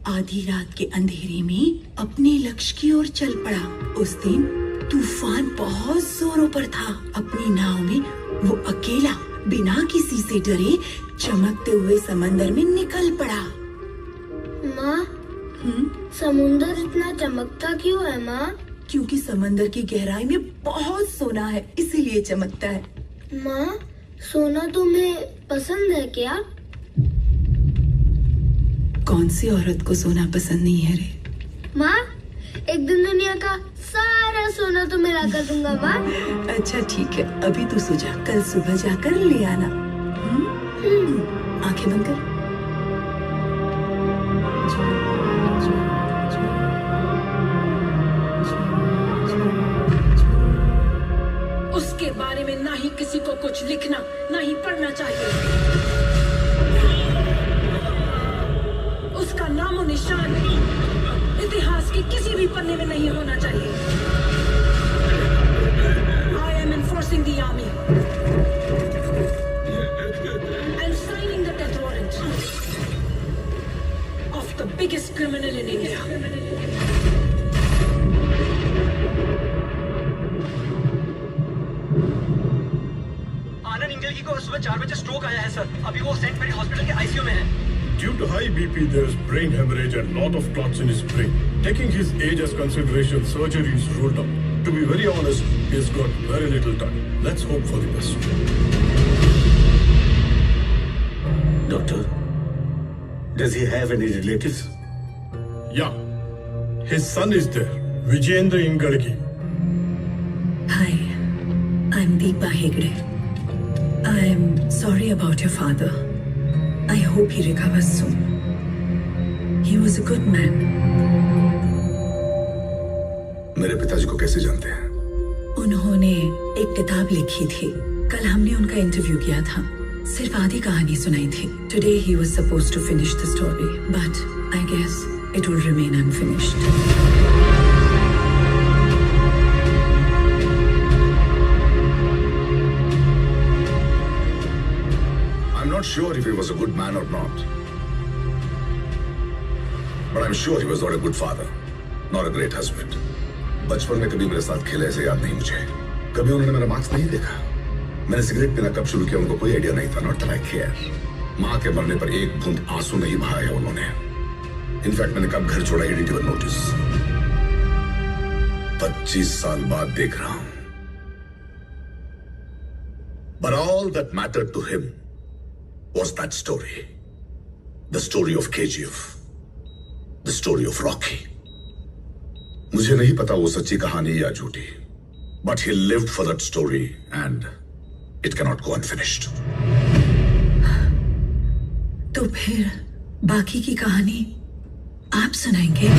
आधी रात के अंधेरे में अपने लक्ष्य की ओर चल पड़ा। उस दिन तूफान बहुत जोरों पर था। अपनी नाव में वो अकेला बिना किसी से डरे चमकते हुए समंदर में निकल पड़ा। माँ, समुंदर इतना चमकता क्यों है माँ? क्योंकि समंदर की गहराई में बहुत सोना है, इसीलिए चमकता है। माँ, सोना तुम्हें पसंद है क्या? कौन सी औरत को सोना पसंद नहीं है रे? माँ, एक दिन दुनिया का सारा सोना तुम्हें ला कर दूंगा माँ। अच्छा ठीक है, अभी तू सो जा, कल सुबह जाकर ले आना। आंखें बंद कर। उसके बारे में ना ही किसी को कुछ लिखना, ना ही पढ़ना चाहिए। उसका नामो निशान इतिहास के किसी भी पन्ने में नहीं होना चाहिए। I am enforcing the army and signing the death warrant of the biggest criminal in India. आनंद इंगलगी को सुबह 4 बजे स्ट्रोक आया है सर। अभी वो सेंट मेरी हॉस्पिटल के आईसीयू में है। Due to high BP, there is brain hemorrhage and lot of clots in his brain. Taking his age as consideration, surgery is ruled out. To be very honest, he has got very little time. Let's hope for the best. Doctor, does he have any relatives? Yeah, his son is there, Vijayendra Ingalgi. Hi, I'm Deepa Hegde. I'm sorry about your father. I hope he recovers soon. He was a good man. मेरे पिताजी को कैसे जानते हैं? उन्होंने एक किताब लिखी थी। कल हमने उनका इंटरव्यू किया था। सिर्फ आधी कहानी सुनाई थी। Today he was supposed to finish the story, but I guess it will remain unfinished. I'm not sure if he was a good man or not. But I'm sure he was not a good father, not a great husband. बचपन में कभी मेरे साथ खेले ऐसे याद नहीं मुझे। कभी उन्होंने मेरा मार्क्स नहीं देखा। मैंने सिगरेट पीना कब शुरू किया उनको कोई आइडिया नहीं था। Not that I care. माँ के मरने पर एक बूंद आंसू नहीं बहाया है उन्होंने। इनफैक्ट मैंने कब घर छोड़ा, he didn't even notice. 25 साल बाद देख रहा हूं। But all that mattered to him was that story. The story of KGF. The story of Rocky. मुझे नहीं पता वो सच्ची कहानी या झूठी, but he lived for that story and it cannot go unfinished. तो फिर बाकी की कहानी आप सुनाएंगे?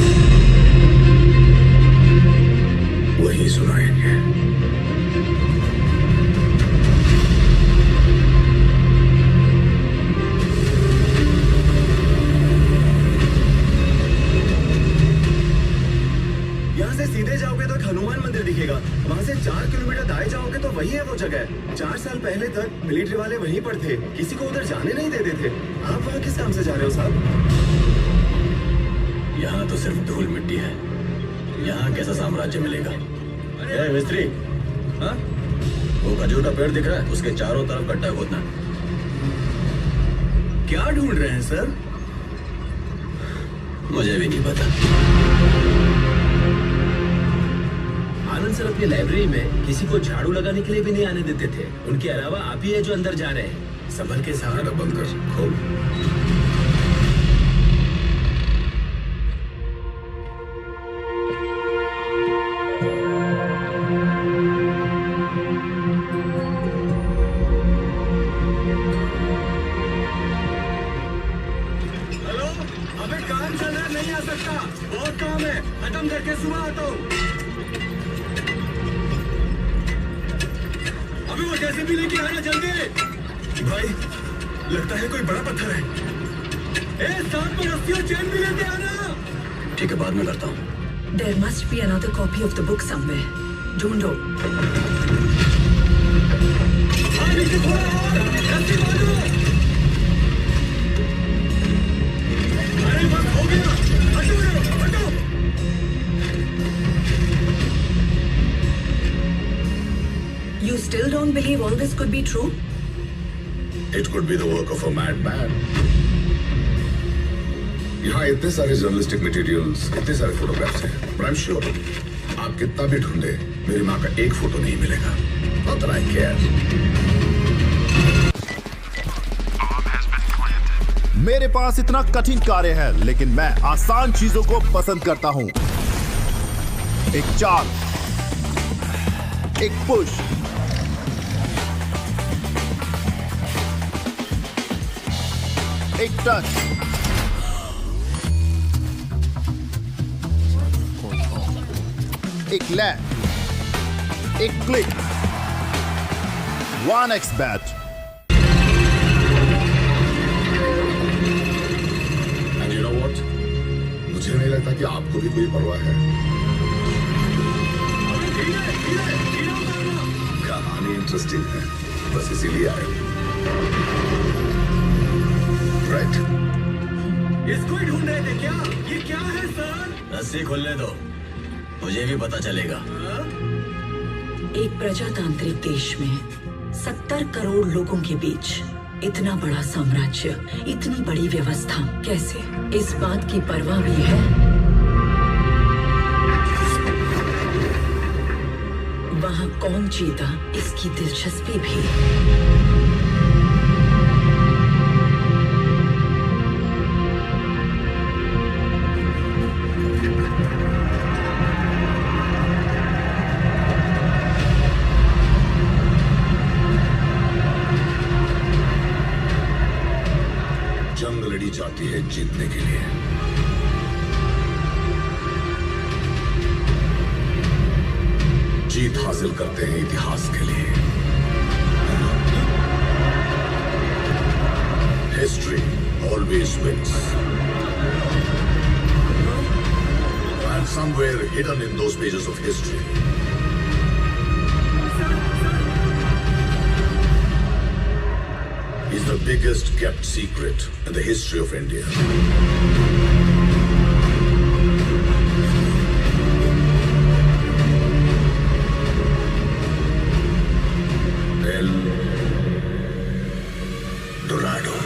वही सुनाएंगे। यहाँ से सीधे जाओगे तो एक हनुमान मंदिर दिखेगा। वहाँ से 4 किलोमीटर दाएं जाओगे तो वही है वो जगह। 4 साल पहले तक मिलिट्री वाले वहीं पर थे, किसी को उधर जाने नहीं देते थे। आप वहाँ किस काम से जा रहे हो साहब? यहाँ तो सिर्फ धूल मिट्टी है, यहाँ कैसा साम्राज्य मिलेगा? मिस्त्री, हाँ? वो खजूर का पेड़ दिख रहा है, उसके चारों तरफ गड्ढा खोदना। क्या ढूंढ रहे हैं सर? मुझे भी नहीं पता। आनंद सर अपनी लाइब्रेरी में किसी को झाड़ू लगाने के लिए भी नहीं आने देते थे। उनके अलावा आप ही है जो अंदर जा रहे हैं। संभल के साथ बंद कर, खोल। हेलो, अबे काम चल रहा है, नहीं आ सकता। बहुत काम है, खत्म करके सुबह आता हूँ। अभी वो जैसे भी लेके आना जल्दी। भाई, लगता है कोई बड़ा पत्थर है। साथ में रस्सी और चैन भी लेके आना। ठीक है, बाद में करता हूँ। There must be another copy of the book somewhere. ढूंढो। नीचे थोड़ा और, रस्सी बांधो। अरे बस हो गया। still don't believe all this could be true? It could be the work of a madman. यहाँ इतने सारे जर्नलिस्टिक मटेरियल्स, इतने सारे फोटोग्राफ्स हैं, but I'm sure आप कितना भी ढूंढे मेरी माँ का एक फोटो नहीं मिलेगा. Not that I care. मेरे पास इतना कठिन कार्य है, लेकिन मैं आसान चीजों को पसंद करता हूं. एक चाल, एक पुश, एक टच, एक लैंड, एक click. 1x bet. And you know what? मुझे नहीं लगता कि आपको भी कोई परवाह है. कहानी इंटरेस्टिंग है, बस इसीलिए आए. राइट. इसको ही ढूंढ रहे थे क्या? ये क्या है सर? रस्सी खोलने दो, मुझे भी पता चलेगा. एक प्रजातांत्रिक देश में 70 करोड़ लोगों के बीच इतना बड़ा साम्राज्य, इतनी बड़ी व्यवस्था, कैसे? इस बात की परवाह भी है वहां कौन जीता, इसकी दिलचस्पी भी. जंग लड़ी जाती है जीतने के लिए. जीत हासिल करते हैं इतिहास के लिए. History always wins. And somewhere hidden in those pages of history is the biggest kept secret in the history of India. El Dorado.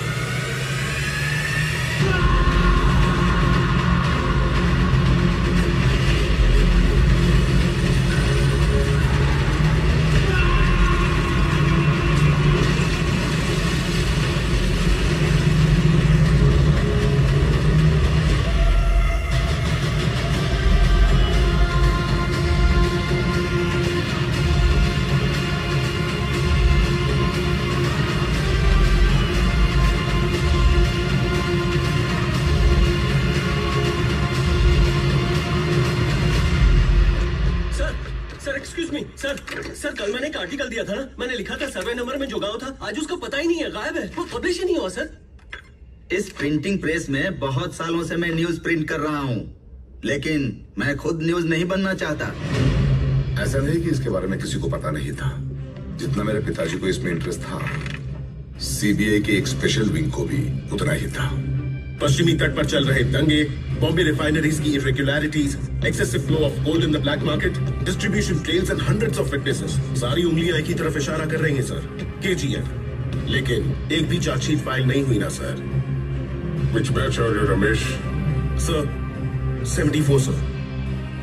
Sir कल मैंने एक आर्टिकल दिया था ना, मैंने लिखा था सर्वे नंबर में जो गांव था आज उसका पता ही नहीं है, गायब है, वो पब्लिश ही नहीं हुआ. सर इस प्रिंटिंग प्रेस में बहुत सालों से मैं न्यूज प्रिंट कर रहा हूँ, लेकिन मैं खुद न्यूज नहीं बनना चाहता. ऐसा नहीं कि इसके बारे में किसी को पता नहीं था. जितना मेरे पिताजी को इसमें इंटरेस्ट था, सीबीआई की एक स्पेशल विंग को भी उतना ही था. पश्चिमी तट पर चल रहे दंगे, बॉम्बे रिफाइनरीज की irregularities, excessive flow of gold in the black market, distribution trails and hundreds of witnesses, सारी उंगलियां एक ही तरफ इशारा कर रही हैं सर, केजीएफ. लेकिन एक भी चार्जशीट फाइल नहीं हुई ना sir. Which batch are you, Ramesh? Sir, 74 sir.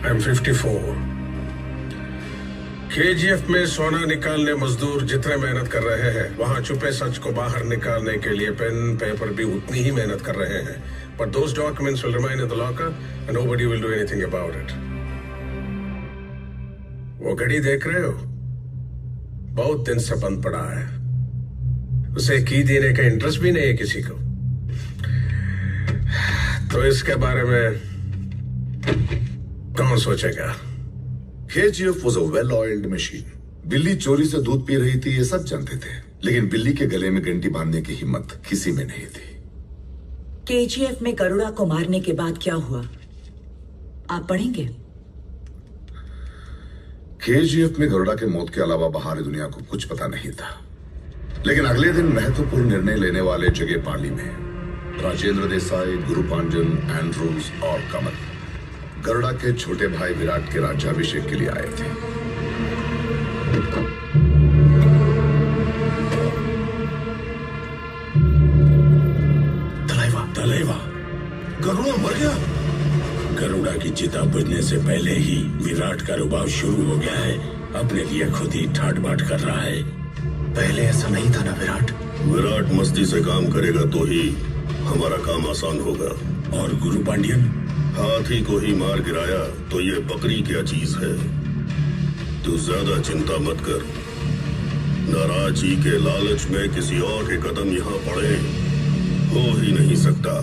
I'm 54. KGF में सोना निकालने मजदूर जितने मेहनत कर रहे हैं, वहां छुपे सच को बाहर निकालने के लिए पेन पेपर भी उतनी ही मेहनत कर रहे हैं. But those documents will remain in the locker and nobody will do anything about it. वो घड़ी देख रहे हो? बहुत दिन से बंद पड़ा है. उसे की देने का इंटरेस्ट भी नहीं है किसी को. तो इसके बारे में कौन सोचेगा? KGF was a well-oiled machine. बिल्ली चोरी से दूध पी रही थी, ये सब जानते थे, लेकिन बिल्ली के गले में घंटी बांधने की हिम्मत किसी में नहीं थी. केजीएफ में गरुड़ा को मारने के बाद क्या हुआ, आप पढ़ेंगे? KGF में गरुड़ा के मौत के अलावा बाहरी दुनिया को कुछ पता नहीं था. लेकिन अगले दिन महत्वपूर्ण निर्णय लेने वाले जगह पाली में राजेंद्र देसाई, गुरुपांजन, एंड्रूज और कमल गरुड़ा के छोटे भाई विराट के राज्याभिषेक के लिए आए थे. गरुड़ा मर गया? गरुड़ा की चिता बुझने से पहले ही विराट का रुबाब शुरू हो गया है। अपने लिए खुद ही ठाट बाट कर रहा है। पहले ऐसा नहीं था ना विराट? विराट मस्ती से काम करेगा तो ही हमारा काम आसान होगा। और गुरु पांड्यन? हाथी को ही मार गिराया तो ये बकरी क्या चीज है? तू ज्यादा चिंता मत कर। नाराजी के लालच में किसी और के कदम यहाँ पड़े हो ही नहीं सकता।